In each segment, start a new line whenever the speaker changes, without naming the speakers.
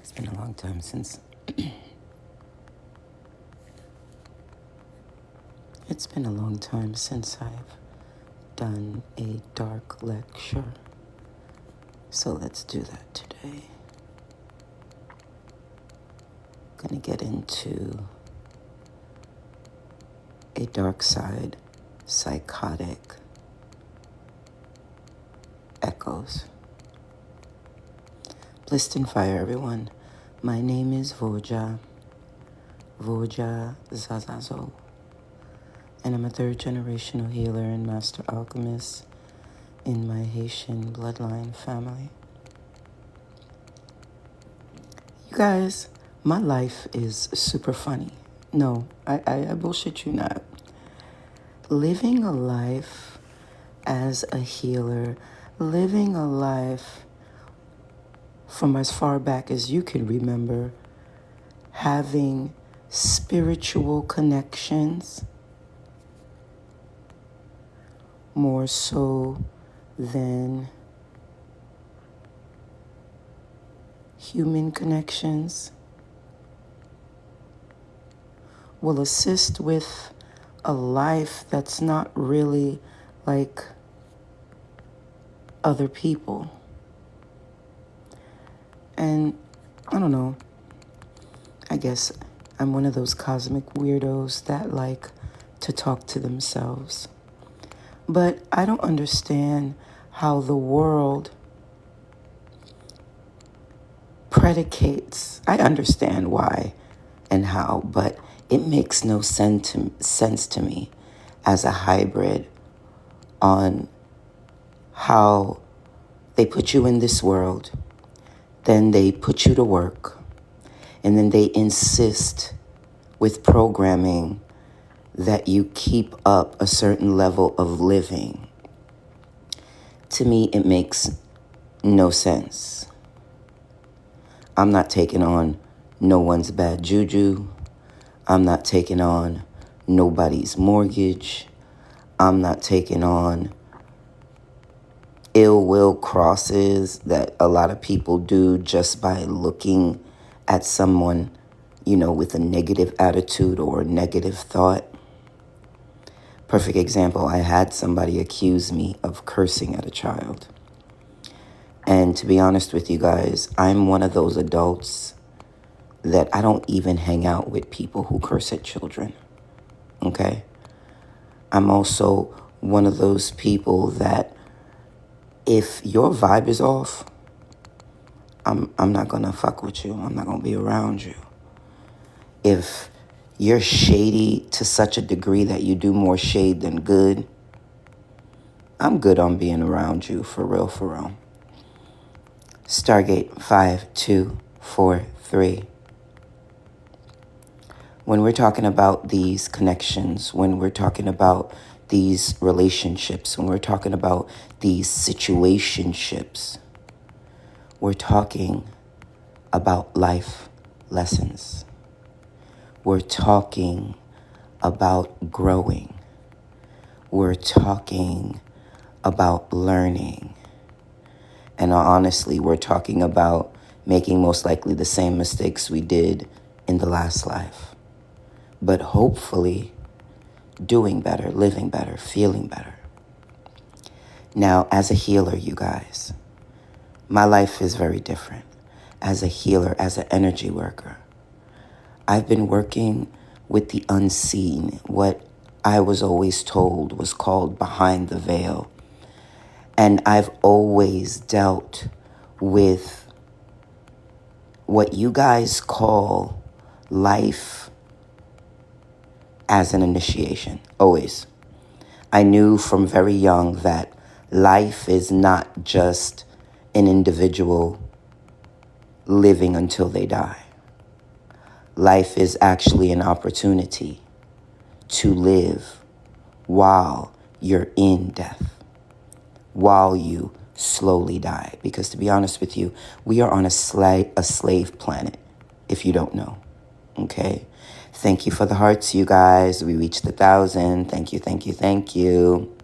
It's been a long time since it's been a long time since I've done a dark lecture. So let's do that today. Gonna get into a dark side, psychotic echoes. Blissed in fire, everyone. My name is Voja Zazazo, and I'm a third generational healer and master alchemist in my Haitian bloodline family. You guys, my life is super funny. No, I bullshit you not. Living a life as a healer, living a life from as far back as you can remember, having spiritual connections more so than human connections will assist with a life that's not really like other people. And I don't know, I guess I'm one of those cosmic weirdos that like to talk to themselves. But I don't understand how the world predicates. I understand why and how, but it makes no sense to me as a hybrid on how they put you in this world, then they put you to work, and then they insist with programming that you keep up a certain level of living. To me, it makes no sense. I'm not taking on no one's bad juju. I'm not taking on nobody's mortgage. I'm not taking on ill will crosses that a lot of people do just by looking at someone, with a negative attitude or a negative thought. Perfect example, I had somebody accuse me of cursing at a child. And to be honest with you guys, I'm one of those adults that I don't even hang out with people who curse at children, okay? I'm also one of those people that if your vibe is off, I'm not gonna fuck with you. I'm not gonna be around you. If you're shady to such a degree that you do more shade than good, I'm good on being around you, for real, for real. Stargate 5243. When we're talking about these connections, when we're talking about these relationships, when we're talking about these situationships, we're talking about life lessons. We're talking about growing. We're talking about learning. And honestly, we're talking about making most likely the same mistakes we did in the last life. But hopefully doing better, living better, feeling better. Now, as a healer, you guys, my life is very different. As a healer, as an energy worker, I've been working with the unseen, what I was always told was called behind the veil. And I've always dealt with what you guys call life as an initiation, always. I knew from very young that life is not just an individual living until they die. Life is actually an opportunity to live while you're in death, while you slowly die. Because to be honest with you, we are on a slave planet, if you don't know, okay? Thank you for the hearts, you guys. We reached 1,000. Thank you, thank you, thank you.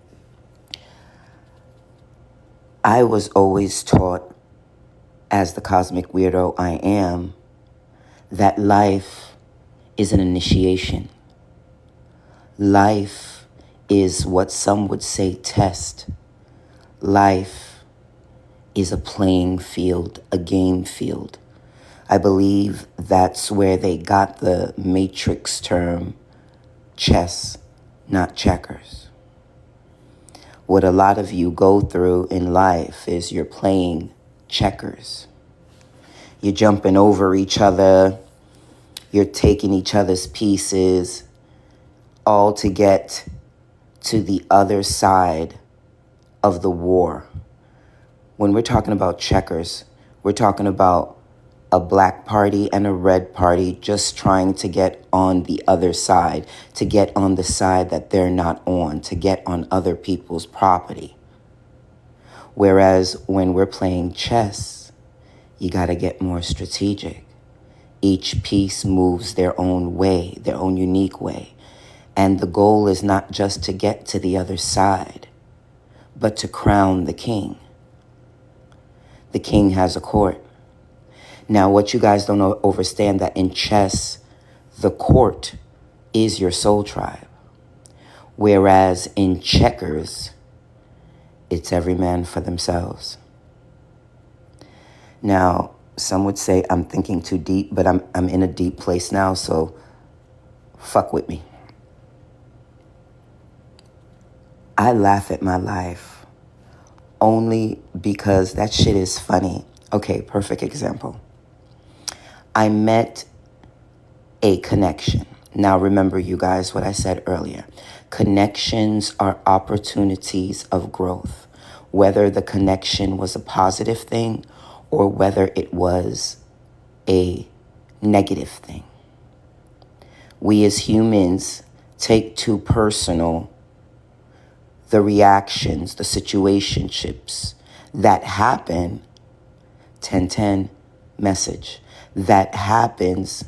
I was always taught as the cosmic weirdo I am, that life is an initiation. Life is what some would say test. Life is a playing field, a game field. I believe that's where they got the Matrix term chess, not checkers. What a lot of you go through in life is you're playing checkers. You're jumping over each other. You're taking each other's pieces, all to get to the other side of the war. When we're talking about checkers, we're talking about a black party and a red party just trying to get on the other side, to get on the side that they're not on, to get on other people's property. Whereas when we're playing chess, you got to get more strategic. Each piece moves their own way, their own unique way. And the goal is not just to get to the other side, but to crown the king. The king has a court. Now, what you guys don't understand that in chess, the court is your soul tribe. Whereas in checkers, it's every man for themselves. Now, some would say I'm thinking too deep, but I'm in a deep place now, so fuck with me. I laugh at my life only because that shit is funny. Okay, perfect example. I met a connection. Now remember, you guys, what I said earlier. Connections are opportunities of growth. Whether the connection was a positive thing or whether it was a negative thing. We as humans take too personal the reactions, the situationships that happen, 1010 message, that happens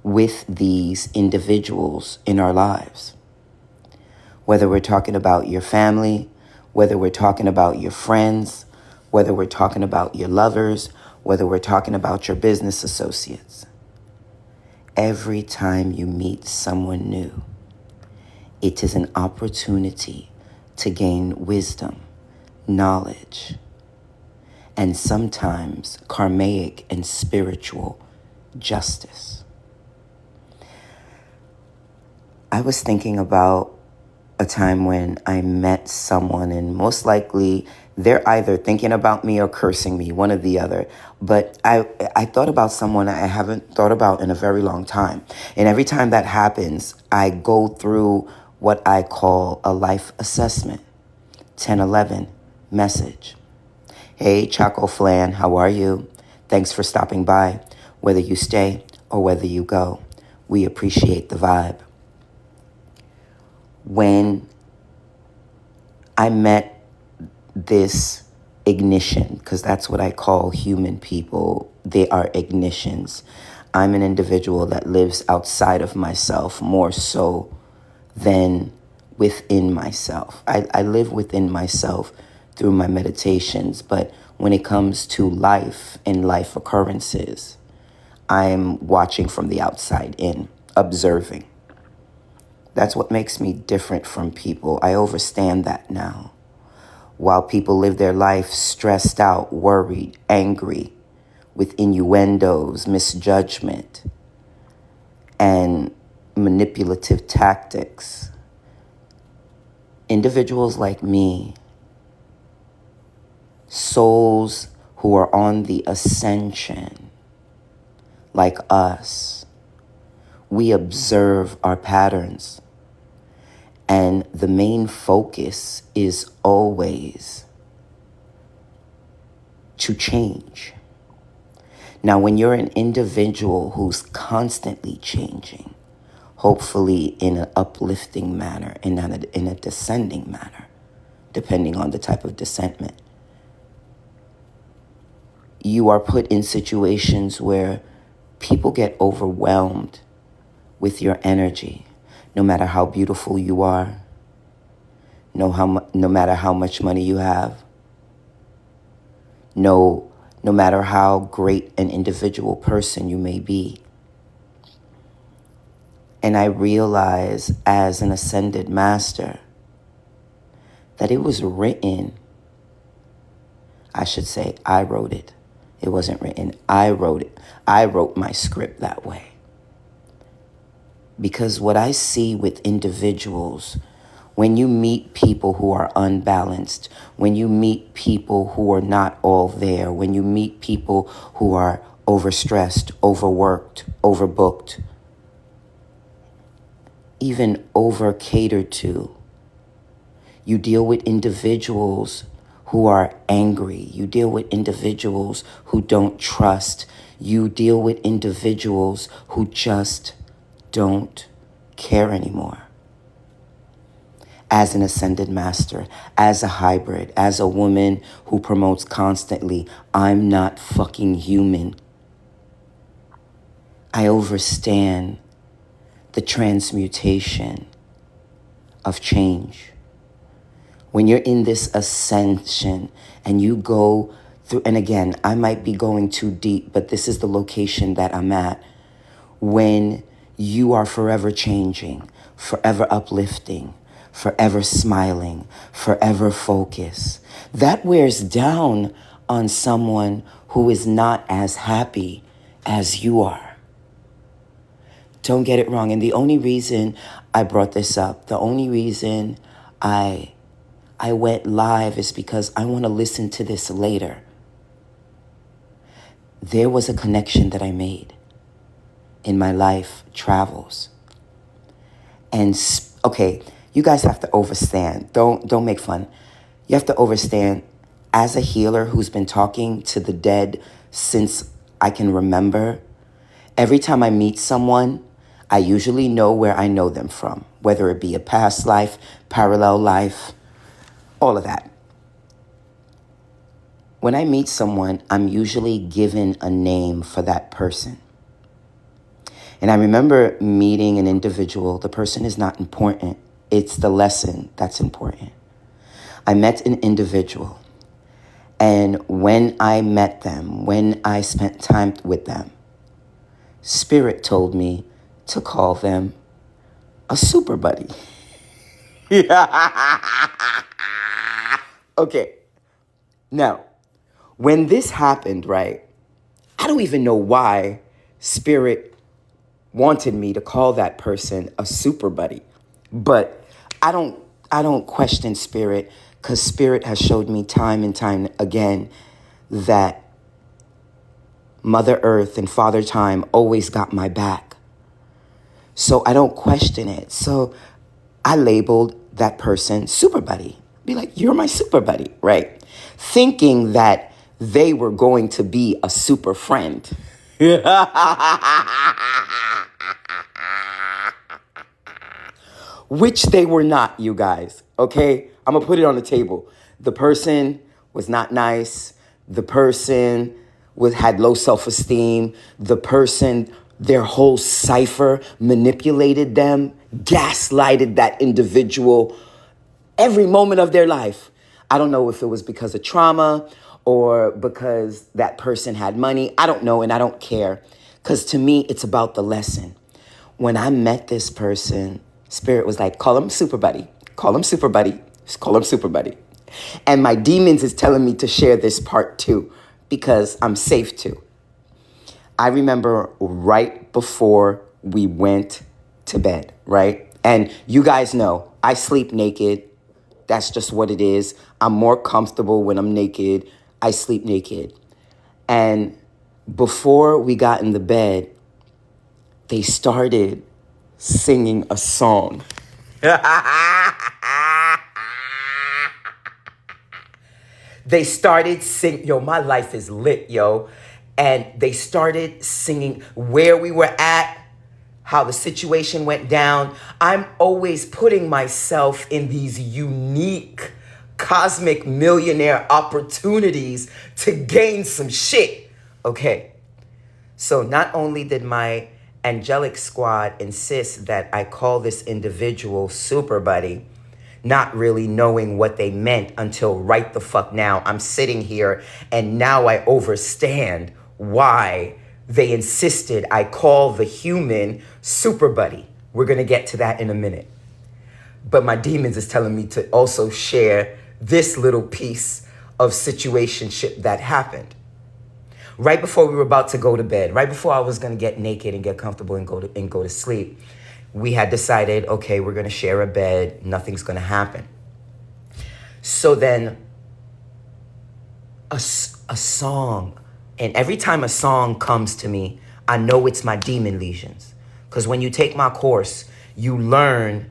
with these individuals in our lives. Whether we're talking about your family, whether we're talking about your friends, whether we're talking about your lovers, whether we're talking about your business associates. Every time you meet someone new, it is an opportunity to gain wisdom, knowledge, and sometimes karmic and spiritual justice. I was thinking about a time when I met someone, and most likely they're either thinking about me or cursing me, one or the other. But I thought about someone I haven't thought about in a very long time. And every time that happens, I go through what I call a life assessment. 1011 message. Hey, Chaco Flan, how are you? Thanks for stopping by. Whether you stay or whether you go, we appreciate the vibe. When I met this ignition, because that's what I call human people, they are ignitions. I'm an individual that lives outside of myself more so than within myself. I live within myself through my meditations, but when it comes to life and life occurrences, I'm watching from the outside in, observing. That's what makes me different from people. I understand that now. While people live their life stressed out, worried, angry, with innuendos, misjudgment, and manipulative tactics, individuals like me, souls who are on the ascension, like us, we observe our patterns. And the main focus is always to change. Now, when you're an individual who's constantly changing, hopefully in an uplifting manner, in a descending manner, depending on the type of descentment, you are put in situations where people get overwhelmed with your energy. No matter how beautiful you are, no matter how much money you have, no no matter how great an individual person you may be. And I realize as an ascended master that it was written. I should say I wrote it. It wasn't written. I wrote it. I wrote my script that way. Because what I see with individuals, when you meet people who are unbalanced, when you meet people who are not all there, when you meet people who are overstressed, overworked, overbooked, even over catered to, you deal with individuals who are angry. You deal with individuals who don't trust. You deal with individuals who just don't care anymore. As an ascended master, as a hybrid, as a woman who promotes constantly, I'm not fucking human. I understand the transmutation of change. When you're in this ascension and you go through, and again, I might be going too deep, but this is the location that I'm at. When you are forever changing, forever uplifting, forever smiling, forever focused, that wears down on someone who is not as happy as you are. Don't get it wrong. And the only reason I brought this up, the only reason I went live is because I want to listen to this later. There was a connection that I made in my life travels. And okay, you guys have to understand. Don't make fun. You have to understand, as a healer who's been talking to the dead since I can remember, every time I meet someone, I usually know where I know them from, whether it be a past life, parallel life, all of that. When I meet someone, I'm usually given a name for that person. And I remember meeting an individual. The person is not important. It's the lesson that's important. I met an individual. And when I met them, when I spent time with them, Spirit told me to call them a super buddy. Okay. Now, when this happened, right, I don't even know why Spirit wanted me to call that person a super buddy. But I don't question Spirit, because Spirit has showed me time and time again that Mother Earth and Father Time always got my back. So I don't question it. So I labeled that person super buddy. Be like, you're my super buddy, right? Thinking that they were going to be a super friend. Which they were not, you guys, okay? I'm going to put it on the table. The person was not nice. The person had low self-esteem. The person, their whole cipher manipulated them, gaslighted that individual every moment of their life. I don't know if it was because of trauma or because that person had money. I don't know, and I don't care, because to me, it's about the lesson. When I met this person, Spirit was like, call him super buddy. Call him super buddy. Just call him super buddy. And my demons is telling me to share this part too, because I'm safe to. I remember right before we went to bed, right? And you guys know, I sleep naked. That's just what it is. I'm more comfortable when I'm naked. I sleep naked. And before we got in the bed, they started singing a song. They started singing. Yo, my life is lit, yo. And they started singing where we were at, how the situation went down. I'm always putting myself in these unique cosmic millionaire opportunities to gain some shit. Okay. So not only did my angelic squad insist that I call this individual super buddy, not really knowing what they meant until right the fuck now. I'm sitting here and now I understand why they insisted I call the human super buddy. We're going to get to that in a minute. But my demons is telling me to also share this little piece of situationship that happened. Right before we were about to go to bed, right before I was going to get naked and get comfortable and go to sleep, we had decided, okay, we're going to share a bed. Nothing's going to happen. So then a song, and every time a song comes to me, I know it's my demon lesions. Because when you take my course, you learn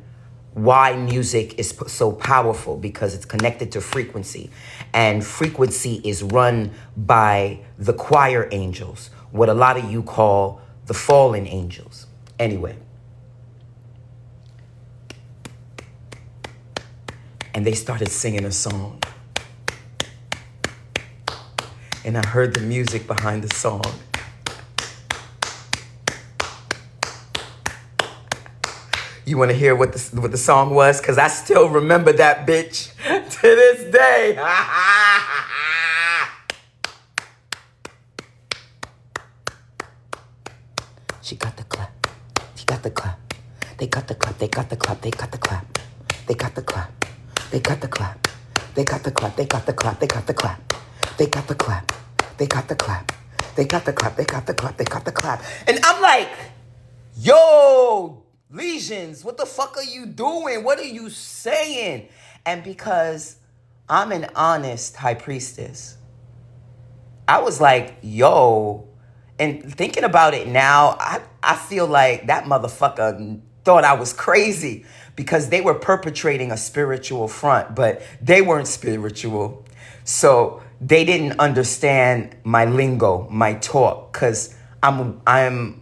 why music is so powerful, because it's connected to frequency. And frequency is run by the choir angels, what a lot of you call the fallen angels. Anyway. And they started singing a song. And I heard the music behind the song. You want to hear what the song was? Because I still remember that bitch to this day. She got the clap. She got the clap. They got the clap. They got the clap. They got the clap. They got the clap. They got the clap. They got the clap. They got the clap. They got the clap. They got the clap. They got the clap. They got the clap. They got the clap. They got the clap. And I'm like, yo, lesions, what the fuck are you doing? What are you saying? And because I'm an honest high priestess, I was like, yo, and thinking about it now, I feel like that motherfucker thought I was crazy because they were perpetrating a spiritual front, but they weren't spiritual. So they didn't understand my lingo, my talk, because I'm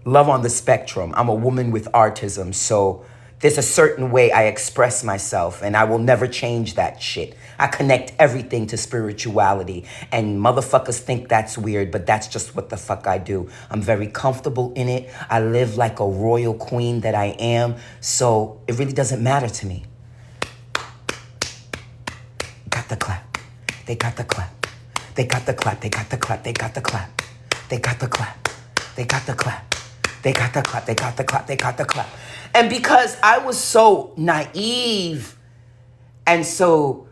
love on the spectrum. I'm a woman with autism, so there's a certain way I express myself, and I will never change that shit. I connect everything to spirituality, and motherfuckers think that's weird, but that's just what the fuck I do. I'm very comfortable in it. I live like a royal queen that I am, so it really doesn't matter to me. Got the clap. They got the clap. They got the clap. They got the clap. They got the clap. They got the clap. They got the clap. They got the clap, they got the clap, they got the clap. And because I was so naive and so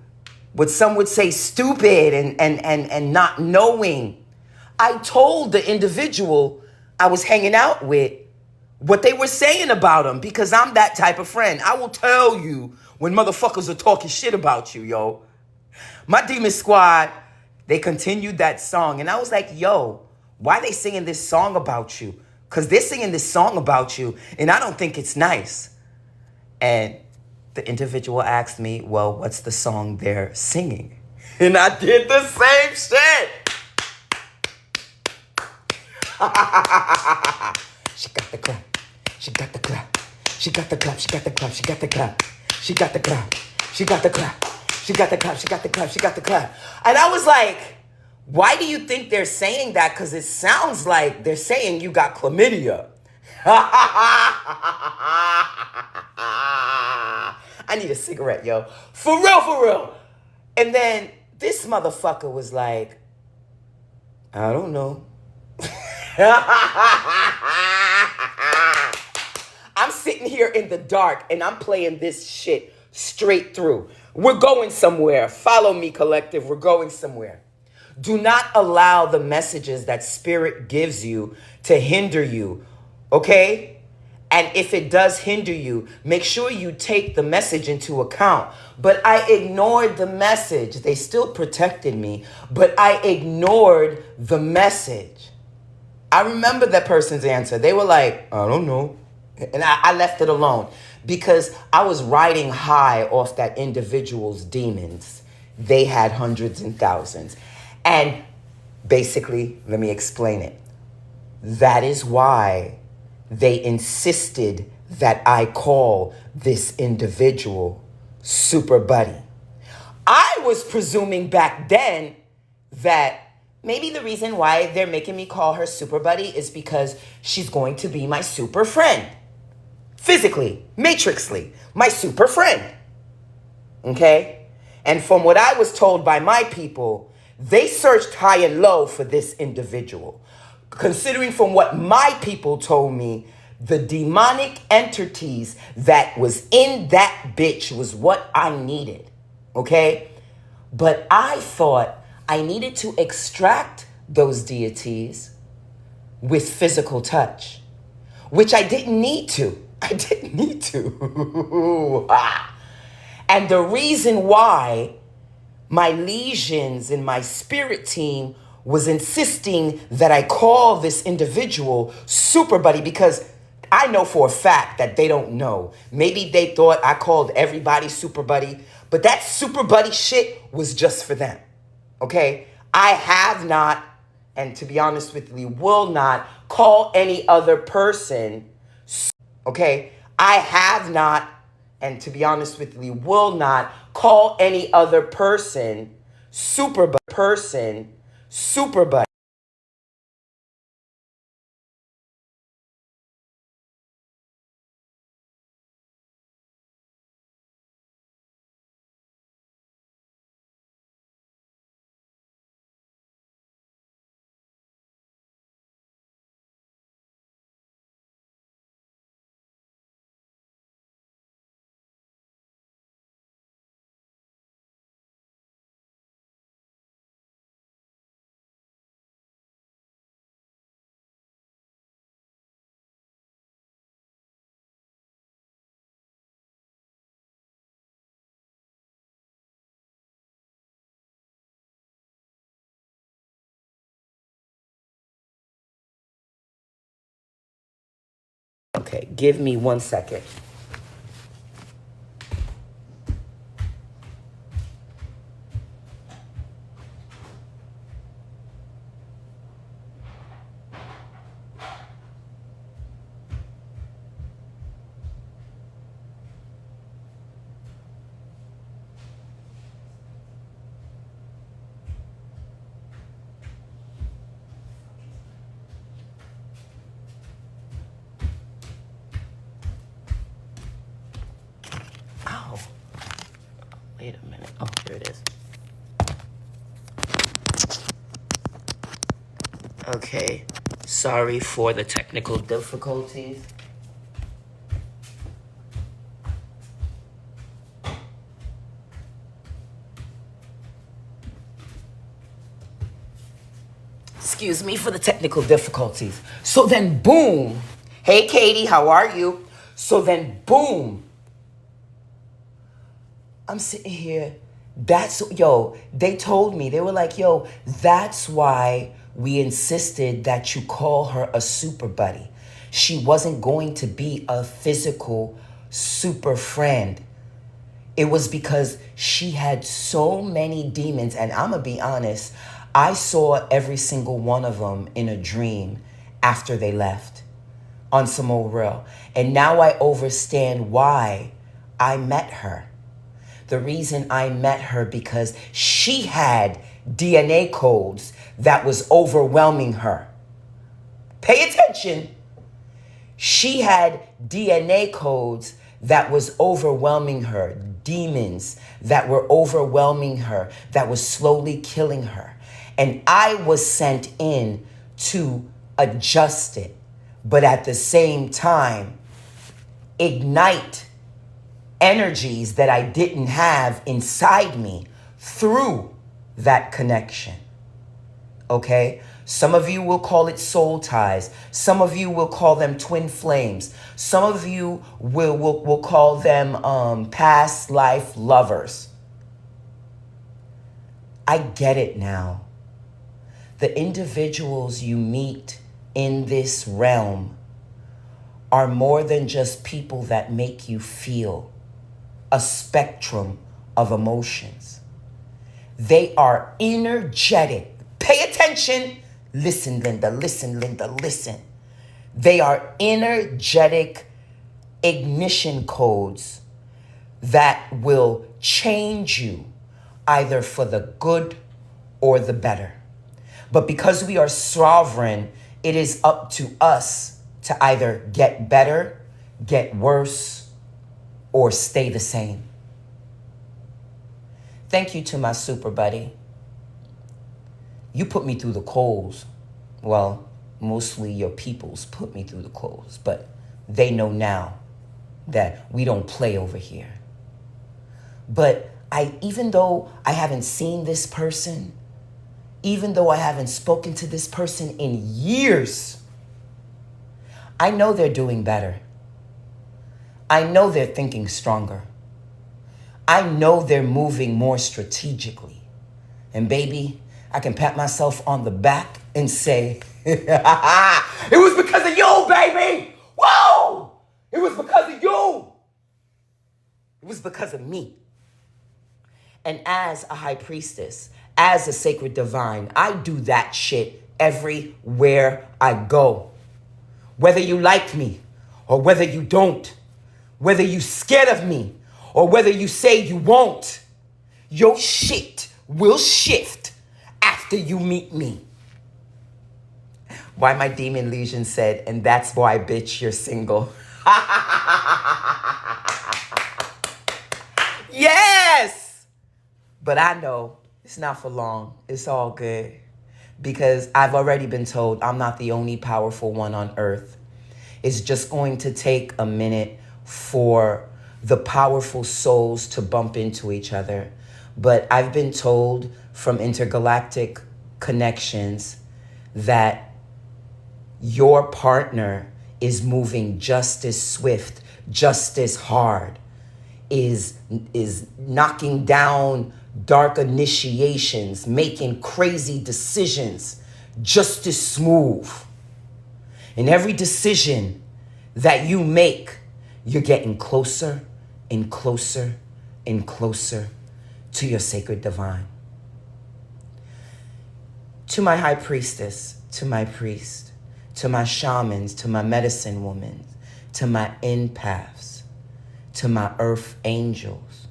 what some would say stupid and not knowing, I told the individual I was hanging out with what they were saying about him, because I'm that type of friend. I will tell you when motherfuckers are talking shit about you, yo. My demon squad, they continued that song. And I was like, yo, why are they singing this song about you? Because they're singing this song about you, and I don't think it's nice. And the individual asked me, well, what's the song they're singing? And I did the same shit. She got the clap. She got the clap. She got the clap. She got the clap. She got the clap. She got the clap. She got the clap. She got the clap. She got the clap. She got the clap. And I was like, why do you think they're saying that? Because it sounds like they're saying you got chlamydia. I need a cigarette, yo. For real, for real. And then this motherfucker was like, I don't know. I'm sitting here in the dark and I'm playing this shit straight through. We're going somewhere. Follow me, collective. We're going somewhere. Do not allow the messages that spirit gives you to hinder you, okay? And if it does hinder you, make sure you take the message into account. But I ignored the message. They still protected me, but I ignored the message. I remember that person's answer. They were like, I don't know. And I left it alone because I was riding high off that individual's demons. They had hundreds and thousands. And basically, let me explain it. That is why they insisted that I call this individual Super Buddy. I was presuming back then that maybe the reason why they're making me call her Super Buddy is because she's going to be my super friend. Physically, matrixly, my super friend. Okay? And from what I was told by my people, they searched high and low for this individual. Considering from what my people told me, the demonic entities that was in that bitch was what I needed. Okay? But I thought I needed to extract those deities with physical touch, which I didn't need to. I didn't need to. And the reason why my legions and my spirit team was insisting that I call this individual Super Buddy, because I know for a fact that they don't know. Maybe they thought I called everybody Super Buddy, but that Super Buddy shit was just for them. Okay? I have not, and to be honest with you, will not call any other person. Okay? I have not, and to be honest with you, will not call any other person Super Buddy. Okay, give me 1 second. Ow. Wait a minute. Oh, here it is. Okay. Sorry for the technical difficulties. Excuse me for the technical difficulties. So then, boom. Hey, Katie, how are you? So then, boom. I'm sitting here. They told me, they were like, yo, that's why we insisted that you call her a super buddy. She wasn't going to be a physical super friend. It was because she had so many demons. And I'm going to be honest, I saw every single one of them in a dream after they left on some old real. And now I understand why I met her. The reason I met her because she had DNA codes that was overwhelming her. Pay attention. She had DNA codes that was overwhelming her. Demons that were overwhelming her, that was slowly killing her. And I was sent in to adjust it, but at the same time, ignite energies that I didn't have inside me through that connection. Okay? Some of you will call it soul ties. Some of you will call them twin flames. Some of you will call them past life lovers. I get it now. The individuals you meet in this realm are more than just people that make you feel a spectrum of emotions. They are energetic. Pay attention. Listen, Linda, listen, Linda, listen. They are energetic ignition codes that will change you either for the good or the better. But because we are sovereign, it is up to us to either get better, get worse, or stay the same. Thank you to my super buddy. You put me through the coals. Well, mostly your peoples put me through the coals, but they know now that we don't play over here. But even though I haven't seen this person, even though I haven't spoken to this person in years, I know they're doing better. I know they're thinking stronger. I know they're moving more strategically. And baby, I can pat myself on the back and say, it was because of you, baby! Whoa! It was because of you! It was because of me. And as a high priestess, as a sacred divine, I do that shit everywhere I go. Whether you like me or whether you don't, whether you scared of me or whether you say you won't, your shit will shift after you meet me. Why my demon legion said, and that's why, bitch, you're single. Yes! But I know it's not for long. It's all good. Because I've already been told I'm not the only powerful one on earth. It's just going to take a minute for the powerful souls to bump into each other. But I've been told from intergalactic connections that your partner is moving just as swift, just as hard, is knocking down dark initiations, making crazy decisions just as smooth. In every decision that you make, you're getting closer and closer and closer to your sacred divine. To my high priestess, to my priest, to my shamans, to my medicine women, to my empaths, to my earth angels.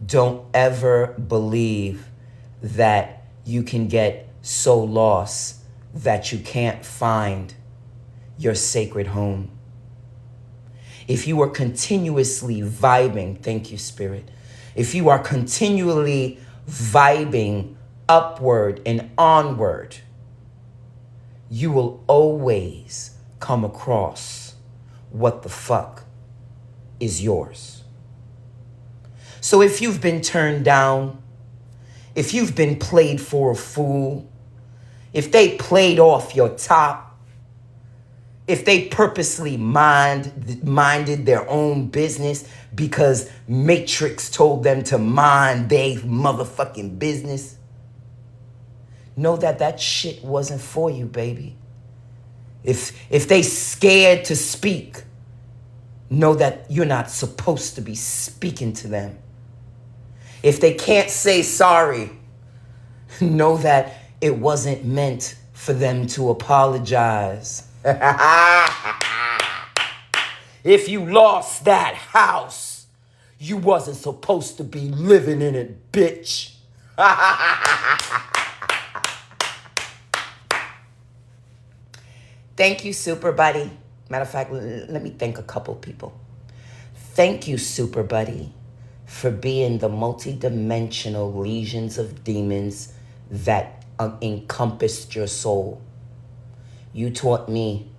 Don't ever believe that you can get so lost that you can't find your sacred home. If you are continuously vibing, thank you, Spirit. If you are continually vibing upward and onward, you will always come across what the fuck is yours. So if you've been turned down, if you've been played for a fool, if they played off your top, if they purposely minded their own business because Matrix told them to mind their motherfucking business, know that that shit wasn't for you, baby. If they scared to speak, know that you're not supposed to be speaking to them. If they can't say sorry, know that it wasn't meant for them to apologize. If you lost that house, you wasn't supposed to be living in it, bitch. Thank you, Super Buddy. Matter of fact, let me thank a couple people. Thank you, Super Buddy, for being the multidimensional legions of demons that encompassed your soul. You taught me,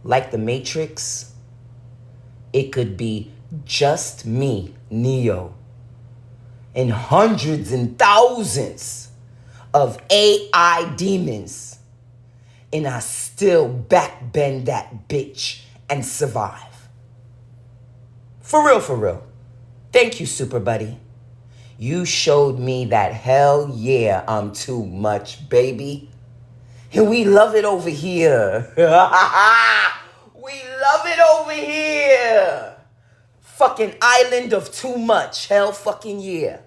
like the Matrix, it could be just me, Neo, and hundreds and thousands of AI demons, and I still backbend that bitch and survive. For real, for real. Thank you, Super Buddy. You showed me that hell yeah, I'm too much, baby. And we love it over here. We love it over here. Fucking island of too much. Hell fucking yeah.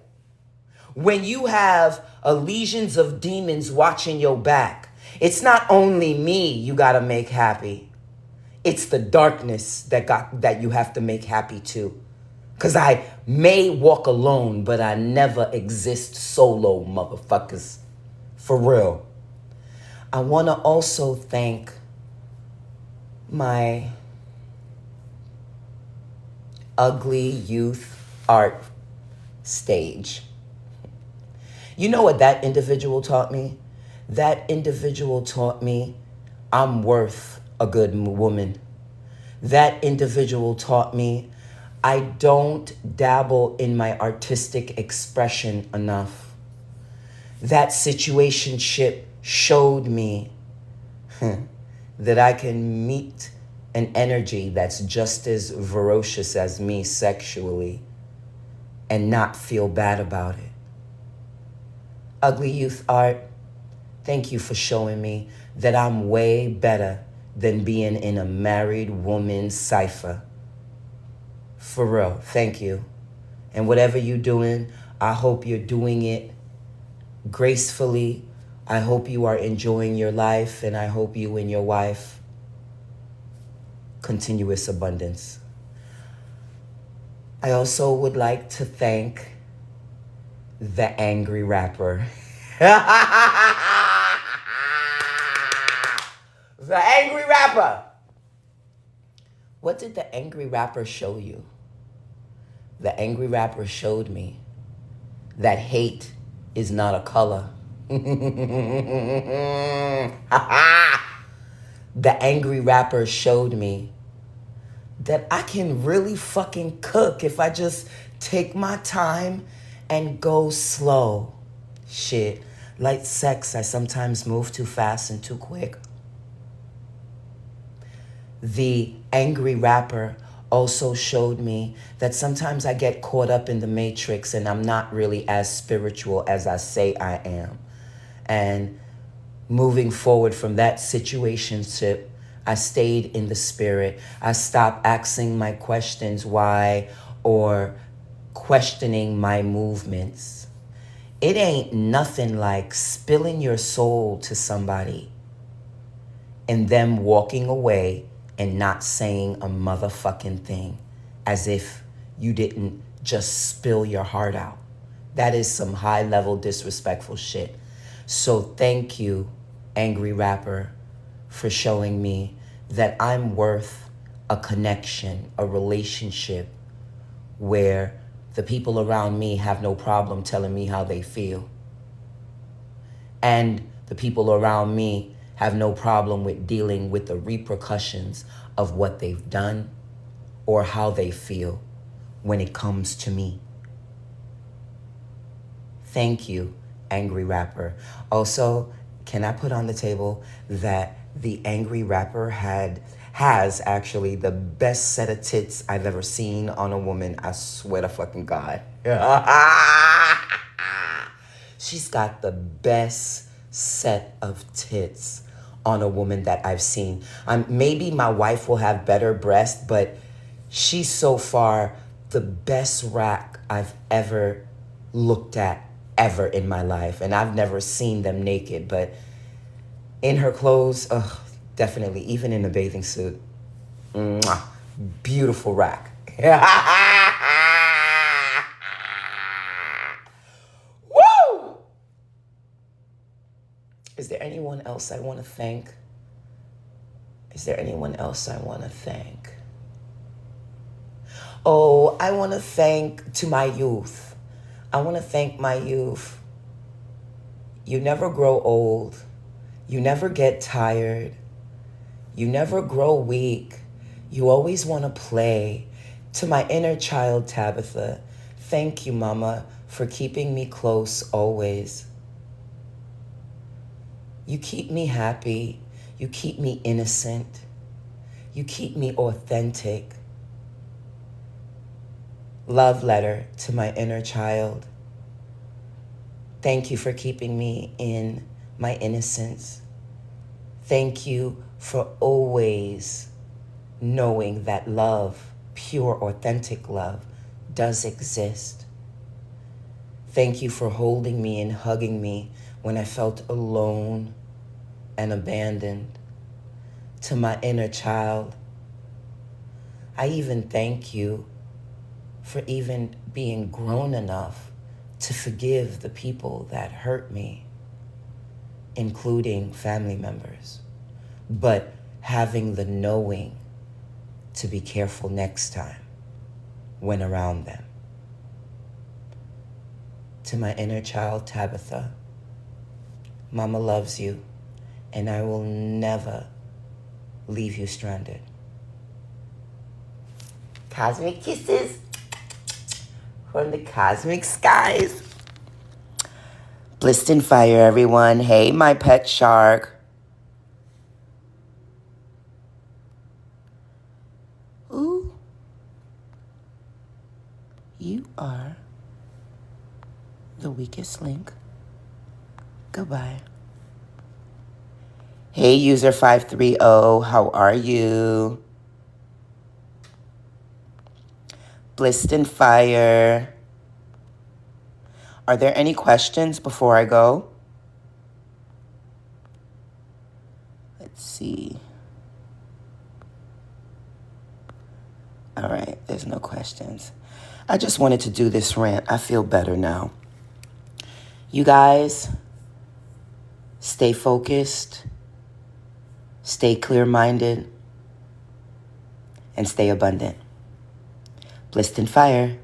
When you have legions of demons watching your back, it's not only me you gotta make happy. It's the darkness that you have to make happy too. Because I may walk alone, but I never exist solo, motherfuckers. For real. I want to also thank my ugly youth art stage. You know what that individual taught me? That individual taught me I'm worth a good woman. That individual taught me I don't dabble in my artistic expression enough. That situationship showed me that I can meet an energy that's just as ferocious as me sexually and not feel bad about it. Ugly Youth Art, thank you for showing me that I'm way better than being in a married woman's cipher. For real, thank you. And whatever you're doing, I hope you're doing it gracefully. I hope you are enjoying your life, and I hope you and your wife continuous abundance. I also would like to thank the angry rapper. The angry rapper. What did the angry rapper show you? The angry rapper showed me that hate is not a color. The angry rapper showed me that I can really fucking cook if I just take my time and go slow. Shit, like sex, I sometimes move too fast and too quick. The angry rapper also showed me that sometimes I get caught up in the matrix and I'm not really as spiritual as I say I am. And moving forward from that situationship, I stayed in the spirit. I stopped asking my questions why or questioning my movements. It ain't nothing like spilling your soul to somebody and them walking away and not saying a motherfucking thing, as if you didn't just spill your heart out. That is some high-level disrespectful shit. So thank you, angry rapper, for showing me that I'm worth a connection, a relationship where the people around me have no problem telling me how they feel. And the people around me have no problem with dealing with the repercussions of what they've done or how they feel when it comes to me. Thank you, angry rapper. Also, can I put on the table that the angry rapper has actually the best set of tits I've ever seen on a woman. I swear to fucking God. She's got the best set of tits on a woman that I've seen. Maybe my wife will have better breasts, but she's so far the best rack I've ever looked at ever in my life. And I've never seen them naked, but in her clothes, definitely, even in a bathing suit. Mwah, beautiful rack. Woo! Is there anyone else I want to thank? Is there anyone else I want to thank? Oh, I want to thank to my youth. I want to thank my youth. You never grow old. You never get tired. You never grow weak. You always want to play. To my inner child, Tabitha, thank you, Mama, for keeping me close always. You keep me happy. You keep me innocent. You keep me authentic. Love letter to my inner child. Thank you for keeping me in my innocence. Thank you for always knowing that love, pure, authentic love, does exist. Thank you for holding me and hugging me when I felt alone and abandoned. To my inner child, I even thank you for even being grown enough to forgive the people that hurt me, including family members, but having the knowing to be careful next time when around them. To my inner child, Tabitha, Mama loves you, and I will never leave you stranded. Cosmic kisses from the cosmic skies. Blissed in fire, everyone. Hey, my pet shark. Ooh. You are the weakest link. Goodbye. Hey, user 530, how are you? Blissed in fire. Are there any questions before I go? Let's see. All right, there's no questions. I just wanted to do this rant. I feel better now. You guys, stay focused, stay clear-minded, and stay abundant. Blissed in fire.